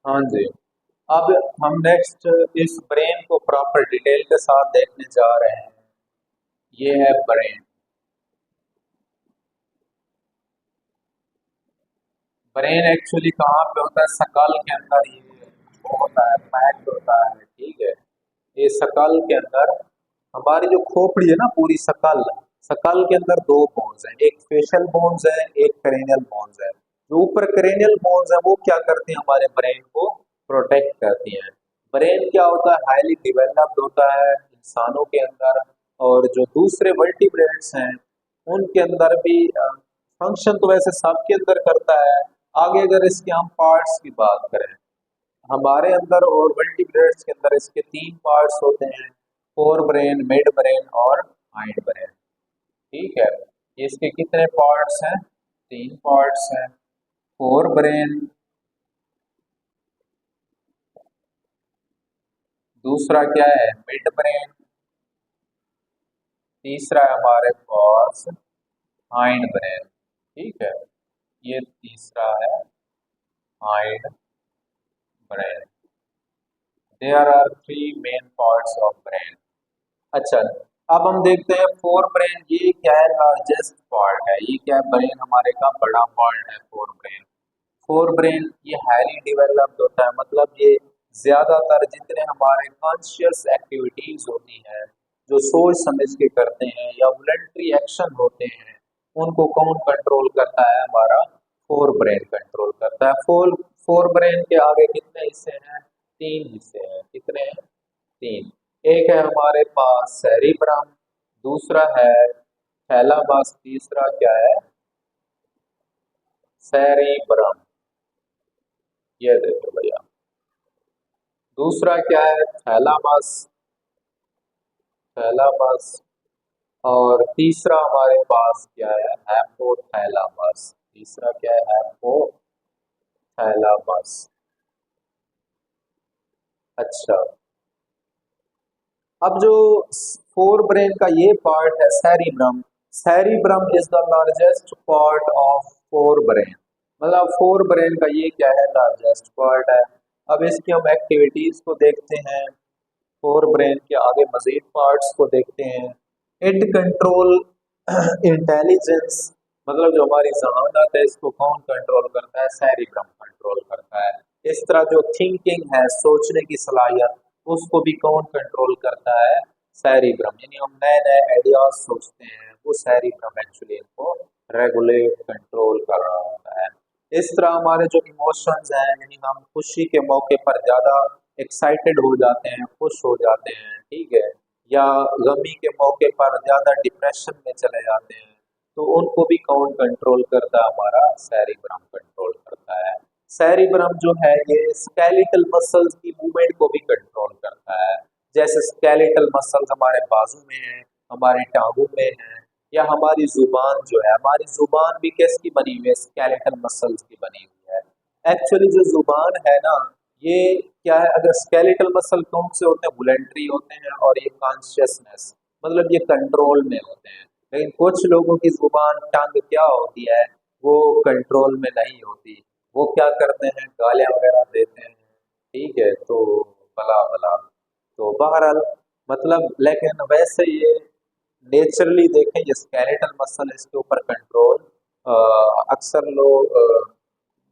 हाँ जी। अब हम नेक्स्ट इस ब्रेन को प्रॉपर डिटेल के साथ देखने जा रहे हैं। ये है ब्रेन। ब्रेन एक्चुअली कहाँ पे होता है? सकल के अंदर ये वो होता है, पैक्ड होता है। ठीक है। ये सकल के अंदर हमारी जो खोपड़ी है ना, पूरी सकल, सकल के अंदर दो बोन्स हैं, एक फेशियल बोन्स है, एक क्रेनियल बोन्स है। जो ऊपर क्रेनियल बोन्स है वो क्या करती हैं? हमारे ब्रेन को प्रोटेक्ट करती हैं। ब्रेन क्या होता है? हाईली डिवेलप्ड होता है इंसानों के अंदर, और जो दूसरे वर्टिब्रेट्स हैं उनके अंदर भी फंक्शन तो वैसे सबके अंदर करता है। आगे अगर इसके हम पार्ट्स की बात करें, हमारे अंदर और वर्टिब्रेट्स के अंदर इसके तीन पार्ट्स होते हैं, फोर ब्रेन, मिड ब्रेन और हाइंड ब्रेन। ठीक है। इसके कितने पार्ट्स हैं? तीन पार्ट्स हैं। फोर ब्रेन, दूसरा क्या है? मिड ब्रेन, तीसरा है हमारे पास हाइंड ब्रेन। ठीक है। ये तीसरा है hind brain. There are three main parts of brain. अच्छा, अब हम देखते हैं फोर ब्रेन। ये क्या है? लार्जेस्ट पार्ट है। ये क्या है? ब्रेन हमारे का बड़ा पार्ट है फोर ब्रेन। फोर ब्रेन ये हाईली डेवलप्ड होता है, मतलब ये ज्यादातर जितने हमारे कॉन्शियस एक्टिविटीज होती हैं, जो सोच समझ के करते हैं या वॉलंटरी एक्शन होते हैं, उनको कौन कंट्रोल करता है? हमारा फोर ब्रेन कंट्रोल करता है। फोर फोर ब्रेन के आगे कितने हिस्से हैं? तीन हिस्से हैं। कितने हैं? तीन। एक है हमारे पास सेरिब्रम, दूसरा है थैलामस, तीसरा क्या है? सेरिब्रम। ये देखो भैया, दूसरा क्या है? Thalamus, thalamus. और तीसरा हमारे पास क्या है? हैपोथैलामस। तीसरा क्या है? हैपोथैलामस। अच्छा, अब जो फोर ब्रेन का ये पार्ट है cerebrum, cerebrum is the largest part of fore brain. मतलब फोर ब्रेन का ये क्या है? लार्जेस्ट पार्ट है। अब इसकी हम एक्टिविटीज को देखते हैं, फोर ब्रेन के आगे मजीद पार्ट्स को देखते हैं। इट कंट्रोल इंटेलिजेंस, मतलब जो हमारी जहानत है इसको कौन कंट्रोल करता है? सेरिब्रम कंट्रोल करता है। इस तरह जो थिंकिंग है, सोचने की सलाहियत, उसको भी कौन कंट्रोल करता है? सेरिब्रम। यानी हम नए नए आइडियाज सोचते हैं, वो सेरिब्रम एक्चुअली इनको रेगुलेट कंट्रोल कर रहा होता है। इस तरह हमारे जो इमोशंस हैं, यानी हम खुशी के मौके पर ज्यादा एक्साइटेड हो जाते हैं, खुश हो जाते हैं, ठीक है, या गमी के मौके पर ज्यादा डिप्रेशन में चले जाते हैं, तो उनको भी कौन कंट्रोल करता है? हमारा सेरिब्रम कंट्रोल करता है। सेरिब्रम जो है ये स्केलेटल मसल्स की मूवमेंट को भी कंट्रोल करता है। जैसे स्केलेटल मसल्स हमारे बाजू में है, हमारे टांगों में है, या हमारी जुबान जो है, हमारी जुबान भी किसकी बनी हुई है? स्केलेटल मसल्स की बनी हुई है। एक्चुअली जो जुबान है ना, ये क्या है? अगर स्केलेटल मसल कौन से होते हैं? वॉलंटरी होते हैं, और ये कॉन्शियसनेस, मतलब ये कंट्रोल में होते हैं। लेकिन कुछ लोगों की जुबान, टंग क्या होती है? वो कंट्रोल में नहीं होती। वो क्या करते हैं? गालियां वगैरह देते हैं। ठीक है, तो भला भला, तो बहरहाल, मतलब लेकिन वैसे ये नेचुरली देखें, ये स्केलेटल मसल इसके ऊपर कंट्रोल अक्सर लोग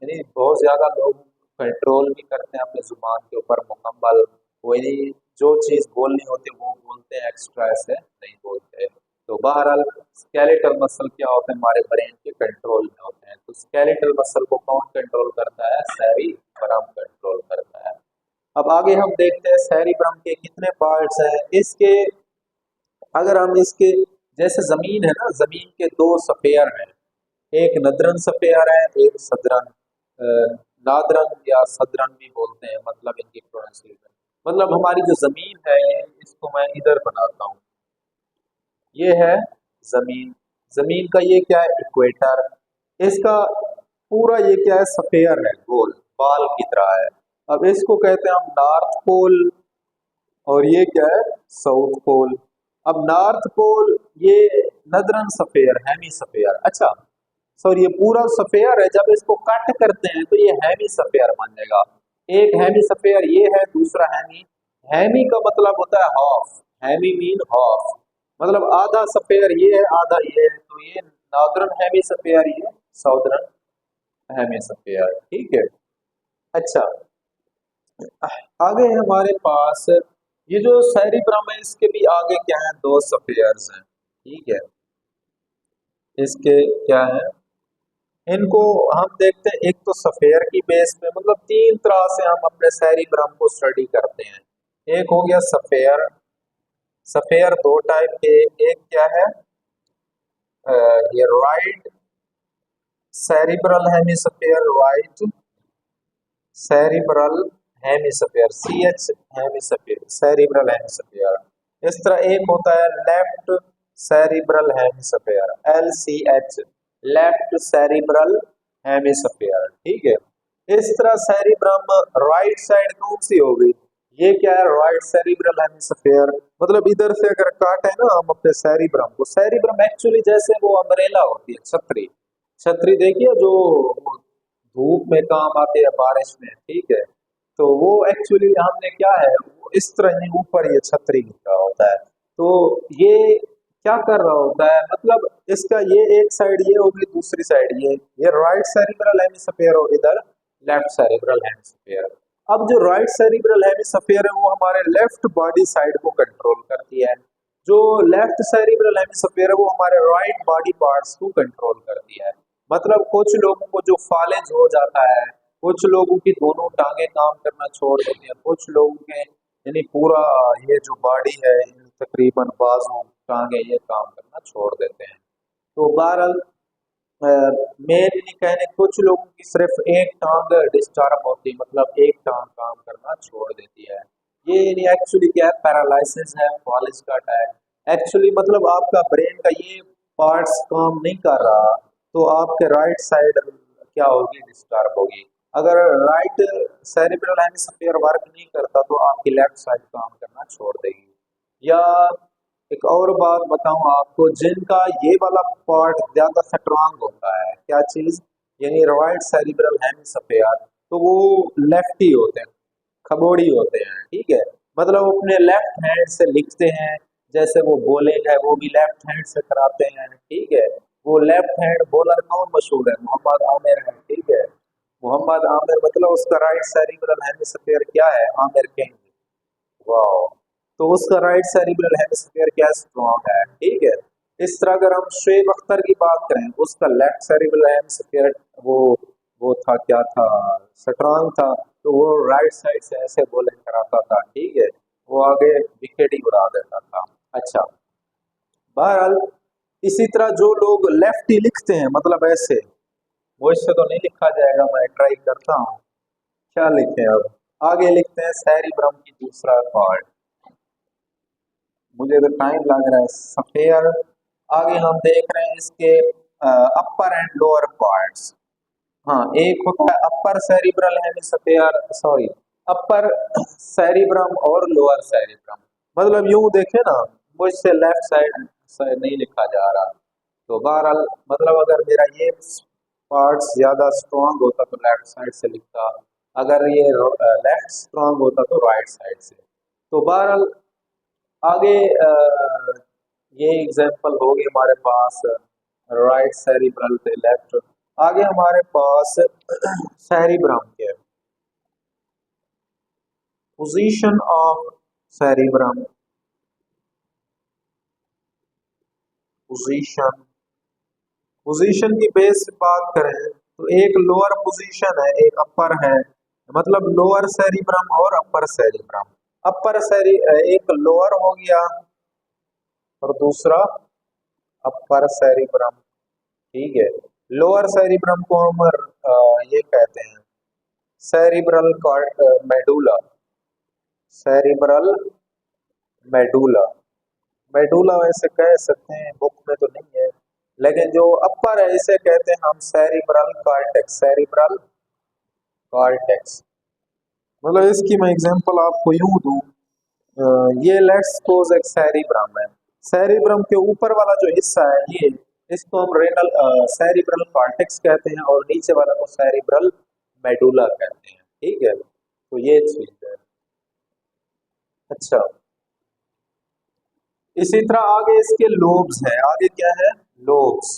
यानी बहुत ज्यादा लोग कंट्रोल भी करते हैं अपने जुबान के ऊपर मुकम्मल। वही जो चीज बोलनी होती है वो बोलते हैं, एक्स्ट्रा ऐसे नहीं बोलते। तो बहरहाल स्केलेटल मसल क्या होते हैं? हमारे ब्रेन के कंट्रोल में होते हैं। तो स्केलेटल मसल को कौन कंट्रोल करता है? सेरिब्रम कंट्रोल करता है। अब आगे हम देखते हैं सेरिब्रम के कितने पार्ट्स हैं। इसके, अगर हम इसके, जैसे जमीन है ना, जमीन के दो सफेयर हैं, एक नदरन सफेयर है, एक सदरन, नादरन या सदरन भी बोलते हैं, मतलब इनकी प्रोनाउंसिएशन। मतलब हमारी जो जमीन है ये, इसको मैं इधर बनाता हूँ, ये है जमीन। जमीन का ये क्या है? इक्वेटर। इसका पूरा ये क्या है? सफेयर है, गोल बाल की तरह है। अब इसको कहते हैं हम नॉर्थ पोल, और ये क्या है? South pole. अब नॉर्थ पोल ये नदरन सफेयर, हेमी सफेयर। अच्छा, सॉरी, ये पूरा सफेयर है, जब इसको कट करते हैं तो ये हेमी सफेयर बन जाएगा। एक हेमिस्फेयर ये है, दूसरा हेमी। हेमी का मतलब होता है हाफ, हेमी मीन हाफ, मतलब आधा स्फेयर ये है आधा ये है, तो ये नॉर्दर्न हेमिस्फेयर, ये साउदर्न हेमिस्फेयर, ठीक है। अच्छा, आगे है हमारे पास ये जो सेरिब्रम है, इसके भी आगे क्या है, दो स्फेयर्स हैं, ठीक है। इसके क्या है, इनको हम देखते हैं, एक तो सफेयर की बेस पे, मतलब तीन तरह से हम अपने सेरिब्रम को स्टडी करते हैं। एक हो गया सफेयर, सफेयर दो टाइप के, एक क्या है, ये right cerebral hemisphere, right cerebral hemisphere, C H hemisphere, cerebral hemisphere. इस तरह एक होता है left cerebral hemisphere, L C H, left cerebral hemisphere, ठीक है। इस तरह सेरिब्रम राइट साइड कौन सी होगी, ये क्या है, राइट सेरिब्रल हेमिस्फीयर, मतलब इधर से अगर काटे ना हम अपने सेरिब्रम को, सेरिब्रम एक्चुअली जैसे वो अम्ब्रेला होती है, छतरी, छतरी देखिए जो धूप में काम आते हैं, बारिश में, ठीक है। तो वो एक्चुअली हमने क्या है, वो इस तरह ही ऊपर ये छतरी लिखा होता है। तो ये क्या कर रहा होता है, मतलब इसका ये एक साइड ये होगी, दूसरी साइड ये राइट सेरिब्रल हेमिस्फीयर और इधर लेफ्ट सेरिब्रल हेमिस्फीयर। अब जो राइट सेरिब्रल हेमिस्फीयर है वो हमारे लेफ्ट बॉडी साइड को कंट्रोल करती है, जो लेफ्ट सेरिब्रल हेमिस्फीयर है वो हमारे राइट बॉडी पार्ट्स को कंट्रोल करती है। मतलब कुछ लोगों को जो फॉलेज हो जाता है, कुछ लोगों की दोनों टांगे काम करना छोड़ देती हैं, कुछ लोगों के यानी पूरा ये जो बॉडी है, तकरीबन बाजू टांगे ये काम करना छोड़ देते हैं। तो बहरहाल मेनली कहने, कुछ लोगों की सिर्फ एक टांग डिस्टर्ब होती है, मतलब एक टांग काम करना छोड़ देती है। ये एक्चुअली क्या है, पैरालिसिस है, फॉलेज का अटैक। एक्चुअली मतलब आपका ब्रेन का ये पार्ट्स काम नहीं कर रहा, तो आपके राइट साइड क्या होगी, डिस्टर्ब होगी। अगर राइट सेरिब्रल हेमिस्फीयर वर्क नहीं करता तो आपकी लेफ्ट साइड काम करना छोड़ देगी। या एक और बात बताऊं आपको, जिनका ये वाला पार्ट ज्यादा स्ट्रांग होता है, क्या चीज, यानी राइट सेरिब्रल हेमिस्फीयर, तो वो लेफ्टी होते हैं, खगोड़ी होते हैं, ठीक है। मतलब अपने लेफ्ट हैंड से लिखते हैं, जैसे वो बॉलिंग है वो भी लेफ्ट हैंड से कराते हैं, ठीक है। वो लेफ्ट हैंड बॉलर कौन मशहूर है, मोहम्मद आमिर है, ठीक है। मोहम्मद आमिर, मतलब उसका राइट सेरिब्रल हेमिस्फीयर क्या है, आमिर किंग, वाह। तो उसका राइट सेरिब्रल हेमिस्फीयर क्या स्ट्रॉन्ग है, ठीक है। इस तरह अगर हम शुएब अख्तर की बात करें, उसका लेफ्ट सेरिब्रल हेमिस्फीयर वो वो था, क्या था, स्ट्रॉन्ग था, तो वो राइट साइड से ऐसे बॉलिंग कराता था, ठीक है। वो आगे विकेट ही उड़ा देता था। अच्छा, बहरहाल इसी तरह जो लोग लेफ्ट ही लिखते हैं, मतलब ऐसे, वो इससे तो नहीं लिखा जाएगा, मैं ट्राई करता हूँ, क्या लिखते हैं अब, आगे लिखते हैं सेरिब्रम की दूसरा पार्ट, मुझे तो टाइम लग रहा है, सफेयर। आगे हम देख रहे हैं इसके अपर एंड लोअर पार्ट्स। हाँ, एक होता है अपर सेरिब्रल हेमिस्फीयर, सॉरी, अपर सेरिब्रम और लोअर सेरिब्रम, मतलब यूं देखे ना, मुझसे लेफ्ट साइड से नहीं लिखा जा रहा। तो बहरहाल मतलब अगर मेरा ये पार्ट ज्यादा स्ट्रांग होता तो लेफ्ट साइड से लिखता, अगर ये लेफ्ट स्ट्रांग होता तो राइट साइड से। तो बहरहाल आगे ये एग्जांपल होगी हमारे पास राइट सेरिब्रल पे लेफ्ट। आगे हमारे पास सेरिब्रम के position of cerebrum, position, position की बेस से बात करें तो एक लोअर पोजीशन है, एक अपर है, मतलब लोअर सेरिब्रम और अपर सेरिब्रम। अपर सेरि एक लोअर हो गया और दूसरा अपर सेरिब्रम, ठीक है। लोअर सेरिब्रम को हम ये कहते हैं cerebral medulla, cerebral medulla, medulla वैसे कह सकते हैं, बुक में तो नहीं है, लेकिन जो अपर है इसे कहते हैं हम सेरिब्रल कॉर्टेक्स, सेरिब्रल कॉर्टेक्स। मतलब इसकी मैं एग्जांपल आपको यूं दूं, ये लेट्स सपोज एक सेरिब्रम है, सेरिब्रम के ऊपर वाला जो हिस्सा है ये, इसको हम रेनल सेरिब्रल कॉर्टेक्स कहते हैं, और नीचे वाला को सेरिब्रल मेडुला कहते हैं, ठीक है। तो ये चीज है। अच्छा, इसी तरह आगे इसके लोब्स है, आगे क्या है, लोब्स।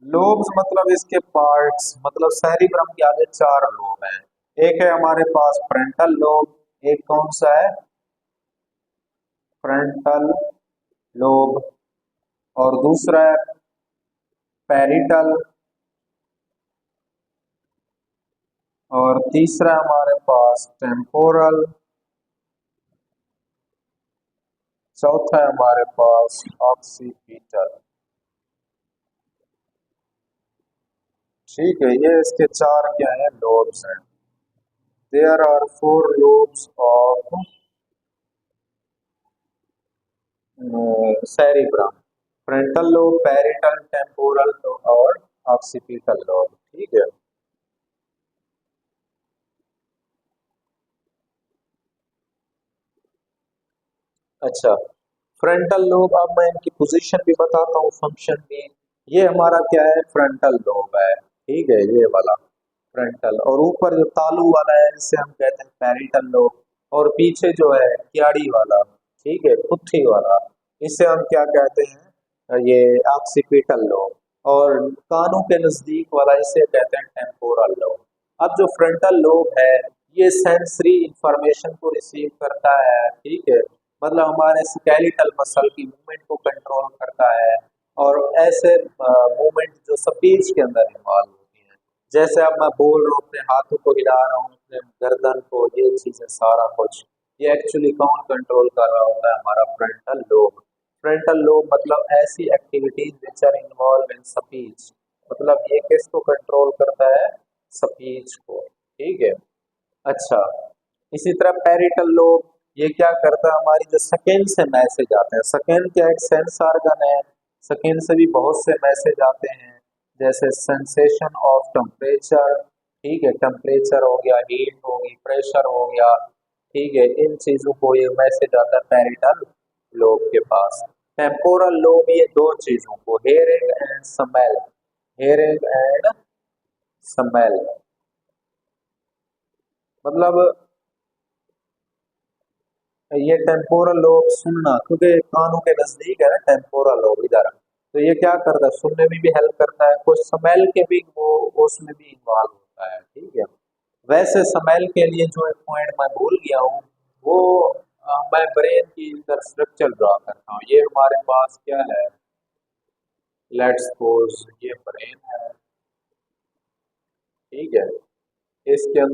लोब्स मतलब इसके पार्ट्स, मतलब सेरिब्रम के आगे चार लोब हैं। एक है हमारे पास फ्रंटल लोब, एक कौन सा है, फ्रंटल लोब, और दूसरा है पेरिटल, और तीसरा हमारे पास टेम्पोरल, चौथा है हमारे पास ऑक्सीपिटल। ठीक है, ये इसके चार क्या है, लोब्स हैं। There are four lobes of cerebrum, frontal lobe, parietal, temporal और ऑक्सीपिटल लोब। ठीक है। अच्छा, फ्रंटल लोब, अब मैं इनकी पोजीशन भी बताता हूँ, फंक्शन भी। ये हमारा क्या है, फ्रंटल लोब है। ठीक है, ये वाला फ्रंटल, और ऊपर जो तालू वाला है इसे हम कहते हैं पैरिटल लोब, और पीछे जो है क्याड़ी वाला, ठीक है, पुट्ठी वाला, इसे हम क्या कहते हैं, ये ऑक्सीपिटल लोब, और कानों के नजदीक वाला इसे कहते हैं टेम्पोरल लोब। अब जो फ्रंटल लोब है, ये सेंसरी इंफॉर्मेशन को रिसीव करता है, ठीक है, मतलब हमारे स्केलेटल मसल की मूवमेंट को कंट्रोल करता है, और ऐसे मूवमेंट जो स्पीच के अंदर इन्वॉल्व होती हैं, जैसे अब मैं बोल रहा हूँ, अपने हाथों को हिला रहा हूँ, अपने गर्दन को, ये चीजें सारा कुछ, ये एक्चुअली कौन कंट्रोल कर रहा होता है, हमारा फ्रंटल लोब। फ्रंटल लोब मतलब ऐसी activities which are involve in speech, मतलब ये किसको कंट्रोल करता है, स्पीच को। ठीक है। अच्छा, इसी तरह पेरिटल लोब, ये क्या करता है, हमारी जो स्किन से मैसेज आते हैं, स्किन क्या एक सेंस ऑर्गन है, स्किन से भी बहुत से मैसेज आते हैं, जैसे सेंसेशन ऑफ टेम्परेचर, ठीक है, टेम्परेचर हो गया, हीट होगी, प्रेशर हो गया, ठीक है, इन चीजों को ये मैसेज आता है पेरिटल लोब के पास। टेम्पोरल लोब ये दो चीजों को, hearing and smell, hearing and smell, मतलब ये टेम्पोरल लोब सुनना, क्योंकि कानों के नजदीक है ना टेम्पोरल लोब इधर, तो ये क्या करता है, सुनने में भी हेल्प करता है, कुछ स्मेल के भी वो उसमें भी इन्वॉल्व होता है। ठीक है। वैसे स्मेल के लिए जो एक पॉइंट मैं भूल गया हूँ, वो मैं ब्रेन की इधर स्ट्रक्चर ड्रा करता हूँ। ये हमारे पास क्या है, लेट्स सपोज ये ब्रेन है, ठीक है, इसके अंदर